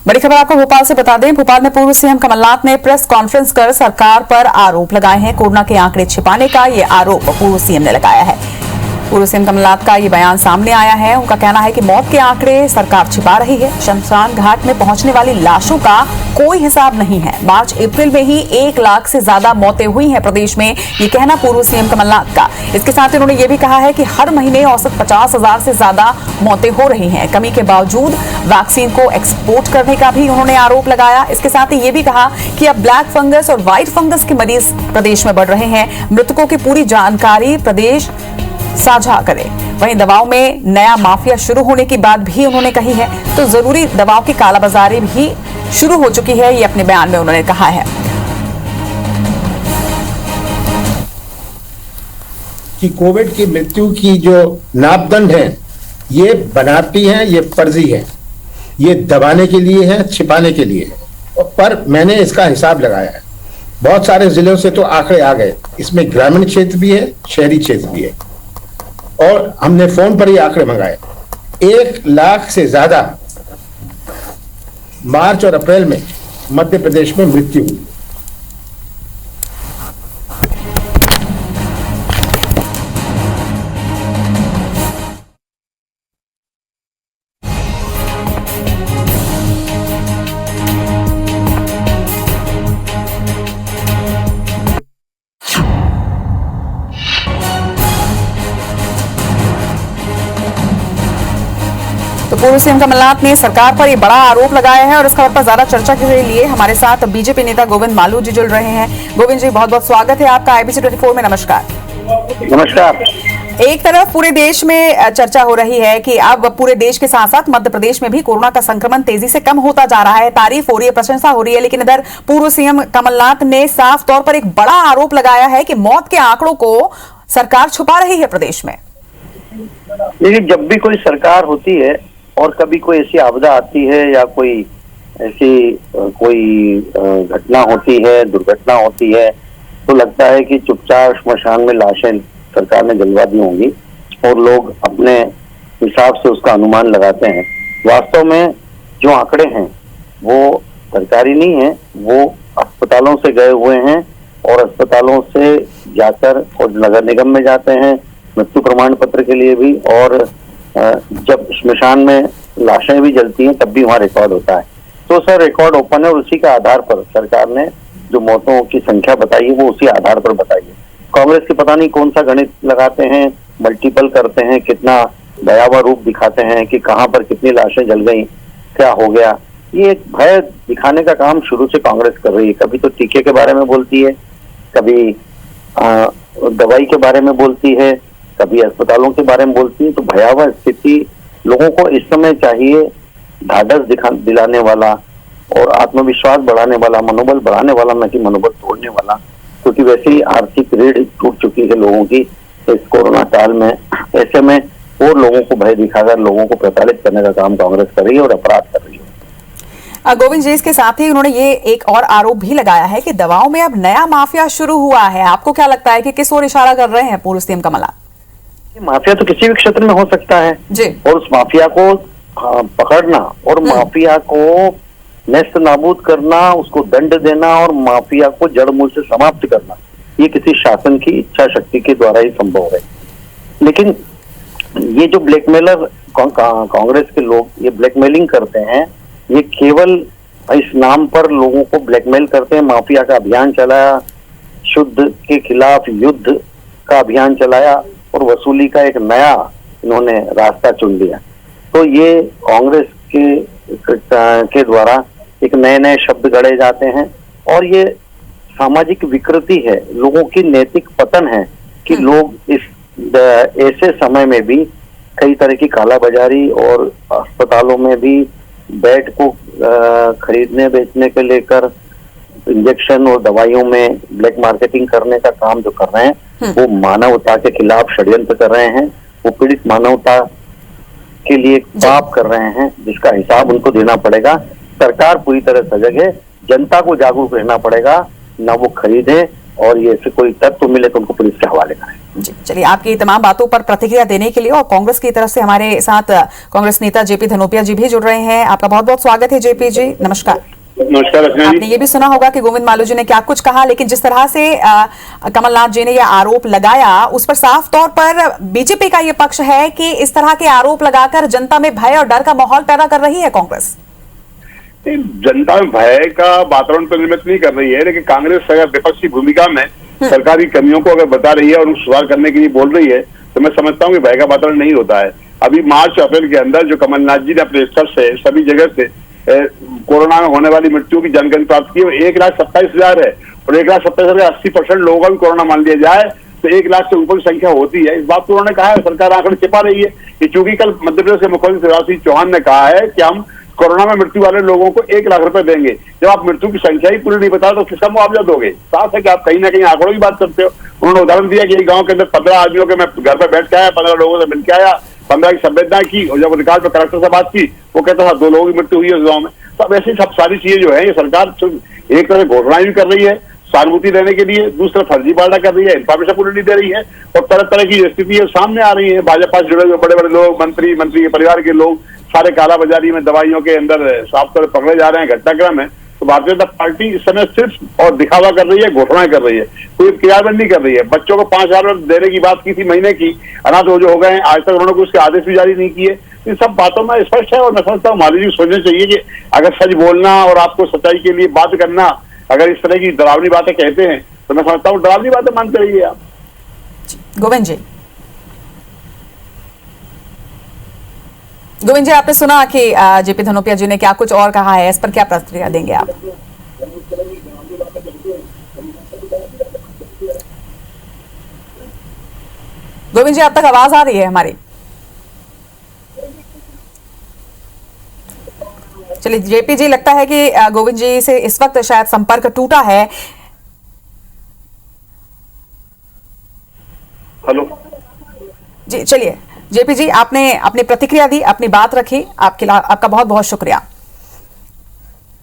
बड़ी खबर आपको भोपाल से बता दें। भोपाल में पूर्व सीएम कमलनाथ ने प्रेस कॉन्फ्रेंस कर सरकार पर आरोप लगाए हैं। कोरोना के आंकड़े छिपाने का ये आरोप पूर्व सीएम ने लगाया है। पूर्व सीएम कमलनाथ का ये बयान सामने आया है। उनका कहना है कि मौत के आंकड़े सरकार छिपा रही है। शमशान घाट में पहुंचने वाली लाशों का कोई हिसाब नहीं है। मार्च अप्रैल में ही 1 लाख से ज्यादा मौतें हुई हैं प्रदेश में, ये कहना पूर्व सीएम कमलनाथ का। इसके साथ ही उन्होंने ये भी कहा है कि हर महीने औसत 50,000 से ज्यादा मौतें हो रही हैं। कमी के बावजूद वैक्सीन को एक्सपोर्ट करने का भी उन्होंने आरोप लगाया। इसके साथ ही ये भी कहा कि अब ब्लैक फंगस और व्हाइट फंगस के मरीज प्रदेश में बढ़ रहे हैं। मृतकों की पूरी जानकारी प्रदेश साझा करें। वहीं दवाओं में नया माफिया शुरू होने की बात भी उन्होंने कही है, तो जरूरी दवाओं की कालाबाजारी भी शुरू हो चुकी है, ये अपने बयान में उन्होंने कहा है कि कोविड की मृत्यु की जो नापदंड है ये बनावटी है, ये फर्जी है, ये दबाने के लिए है, छिपाने के लिए है। पर मैंने इसका हिसाब लगाया है। बहुत सारे जिलों से तो आंकड़े आ गए, इसमें ग्रामीण क्षेत्र भी है, शहरी क्षेत्र भी है, और हमने फोन पर ही आंकड़े मंगाए। 1 लाख से ज्यादा मार्च और अप्रैल में मध्य प्रदेश में मृत्यु हुई। तो पूर्व सीएम कमलनाथ ने सरकार पर ये बड़ा आरोप लगाया है और इस खबर पर ज्यादा चर्चा के लिए हमारे साथ बीजेपी नेता गोविंद मालू जी जुड़ रहे हैं। गोविंद जी, बहुत बहुत स्वागत है आपका IBC 24 में। नमस्कार। नमस्कार। एक तरफ पूरे देश में चर्चा हो रही है कि अब पूरे देश के साथ साथ मध्य प्रदेश में भी कोरोना का संक्रमण तेजी से कम होता जा रहा है। तारीफ हो रही है, प्रशंसा हो रही है, लेकिन इधर पूर्व सीएम कमलनाथ ने साफ तौर पर एक बड़ा आरोप लगाया है कि मौत के आंकड़ों को सरकार छुपा रही है प्रदेश में। लेकिन जब भी कोई सरकार होती है और कभी कोई ऐसी आपदा आती है या कोई ऐसी कोई घटना होती है, दुर्घटना होती है, तो लगता है कि चुपचाप श्मशान में लाशें सरकार ने जलवा दी होंगी और लोग अपने हिसाब से उसका अनुमान लगाते हैं। वास्तव में जो आंकड़े हैं वो सरकारी नहीं है, वो अस्पतालों से गए हुए हैं और अस्पतालों से जाकर और नगर निगम में जाते हैं मृत्यु प्रमाण पत्र के लिए भी, और जब श्मशान में लाशें भी जलती हैं तब भी वहाँ रिकॉर्ड होता है। तो सर रिकॉर्ड ओपन है और उसी के आधार पर सरकार ने जो मौतों की संख्या बताई है वो उसी आधार पर बताई है। कांग्रेस के पता नहीं कौन सा गणित लगाते हैं, मल्टीपल करते हैं, कितना भयावह रूप दिखाते हैं कि कहाँ पर कितनी लाशें जल गई, क्या हो गया। ये एक भय दिखाने का काम शुरू से कांग्रेस कर रही है। कभी तो टीके के बारे में बोलती है, कभी दवाई के बारे में बोलती है, कभी अस्पतालों के बारे में बोलती है। तो भयावह स्थिति, लोगों को इस समय चाहिए ढाढ़स दिलाने वाला और आत्मविश्वास बढ़ाने वाला, मनोबल बढ़ाने वाला, न कि मनोबल तोड़ने वाला, क्योंकि वैसे ही आर्थिक रीढ़ टूट चुकी है लोगों की इस कोरोना काल में। ऐसे में और लोगों को भय दिखाकर लोगों को प्रताड़ित करने का काम कांग्रेस कर रही है और अपराध कर रही है। गोविंद जी, इसके साथ ही उन्होंने ये एक और आरोप भी लगाया है कि दवाओं में अब नया माफिया शुरू हुआ है। आपको क्या लगता है कि किस ओर इशारा कर रहे हैं पूर्व सीएम कमलनाथ? माफिया तो किसी भी क्षेत्र में हो सकता है जी, और उस माफिया को पकड़ना और माफिया को नेस्त नाबूद करना, उसको दंड देना और माफिया को जड़ मूल से समाप्त करना, ये किसी शासन की इच्छा शक्ति के द्वारा ही संभव है। लेकिन ये जो ब्लैकमेलर कांग्रेस के लोग ये ब्लैकमेलिंग करते हैं, ये केवल इस नाम पर लोगों को ब्लैकमेल करते हैं। माफिया का अभियान चलाया, शुद्ध के खिलाफ युद्ध का अभियान चलाया और वसूली का एक नया इन्होंने रास्ता चुन लिया। तो ये कांग्रेस के द्वारा एक नए नए शब्द गढ़े जाते हैं और ये सामाजिक विकृति है, लोगों की नैतिक पतन है कि लोग इस ऐसे समय में भी कई तरह की कालाबाजारी और अस्पतालों में भी बेड को खरीदने बेचने के लेकर इंजेक्शन और दवाइयों में ब्लैक मार्केटिंग करने का काम जो कर रहे हैं वो मानवता के खिलाफ षड्यंत्र कर रहे हैं। वो पीड़ित मानवता के लिए पाप कर रहे हैं जिसका हिसाब उनको देना पड़ेगा। सरकार पूरी तरह सजग है, जनता को जागरूक रहना पड़ेगा, ना वो खरीदे और ये ऐसे कोई तत्व मिले तो उनको पुलिस के हवाले करें। जी, चलिए, आपकी तमाम बातों पर प्रतिक्रिया देने के लिए और कांग्रेस की तरफ से हमारे साथ कांग्रेस नेता जेपी धनोपिया जी भी जुड़ रहे हैं। आपका बहुत बहुत स्वागत है जेपी जी, नमस्कार। नमस्कार रचना जी। आपने ये भी सुना होगा कि गोविंद मालू जी ने क्या कुछ कहा, लेकिन जिस तरह से कमलनाथ जी ने यह आरोप लगाया उस पर साफ तौर पर बीजेपी का ये पक्ष है कि इस तरह के आरोप लगाकर जनता में भय और डर का माहौल पैदा कर रही है कांग्रेस। जनता में भय का वातावरण तो निर्मित नहीं कर रही है, लेकिन कांग्रेस अगर विपक्षी भूमिका में सरकारी कमियों को अगर बता रही है और उनको सुधार करने के लिए बोल रही है तो मैं समझता हूँ कि भय का वातावरण नहीं होता है। अभी मार्च अप्रैल के अंदर जो कमलनाथ जी ने अपने स्तर से सभी जगह से कोरोना में होने वाली मृत्यु की जानकारी प्राप्त की, वो 1,27,000 है और 1,27,000 का 80% लोगों का भी कोरोना मान लिया जाए तो 1 लाख से ऊपर की संख्या होती है। इस बात को उन्होंने कहा है, सरकार आंकड़े छिपा रही है कि चूंकि कल मध्य प्रदेश के मुख्यमंत्री शिवराज सिंह चौहान ने कहा है कि हम कोरोना में मृत्यु वाले लोगों को 1 लाख रुपए देंगे। जब आप मृत्यु की संख्या ही पूरी नहीं बता तो किसका मुआवजा दोगे? साफ है कि आप कहीं ना कहीं आंकड़ों की बात करते हो। उन्होंने उदाहरण दिया कि गांव के अंदर 15 आदमियों के मैं घर पर बैठ के आया, 15 लोगों से मिलकर आया, 15 की संवेदना की और जब अधिकार पर कलेक्टर से बात की वो कहता था 2 लोगों की मृत्यु हुई है उस गाँव में। तो अब ऐसी सब सारी चीजें जो है ये सरकार एक तरह से घोषणाएं भी कर रही है सहानुभूति लेने के लिए, दूसरा फर्जी वादा कर रही है, इन्फॉर्मेशन पूरी नहीं दे रही है और तरह तरह की स्थिति सामने आ रही है। भाजपा से जुड़े हुए बड़े बड़े लोग, मंत्री के परिवार के लोग सारे कालाबाजारी में दवाइयों के अंदर साफ तौर पकड़े जा रहे हैं, घटनाक्रम है। तो भारतीय जनता पार्टी इस समय सिर्फ और दिखावा कर रही है, घोषणाएं कर रही है, कोई क्रियान्वयन नहीं कर रही है। बच्चों को 5,000 देने की बात की थी महीने की, अनाथ जो हो गए हैं, आज तक उन्होंने कोई उसके आदेश भी जारी नहीं किए। इन सब बातों में स्पष्ट है और मैं समझता हूँ माली जी सोचना चाहिए कि अगर सच बोलना और आपको सच्चाई के लिए बात करना, अगर इस तरह की डरावनी बातें कहते हैं तो मैं समझता हूँ डरावनी बातें मानते रहिए आप। गोविंद जी, आपने सुना कि जेपी धनोपिया जी ने क्या कुछ और कहा है, इस पर क्या प्रतिक्रिया देंगे आप? गोविंद जी, आप तक आवाज आ रही है हमारी? चलिए, जेपी जी, लगता है कि गोविंद जी से इस वक्त शायद संपर्क टूटा है। हेलो जी, चलिए जेपी जी, आपने अपनी प्रतिक्रिया दी, अपनी बात रखी, आपका बहुत बहुत शुक्रिया।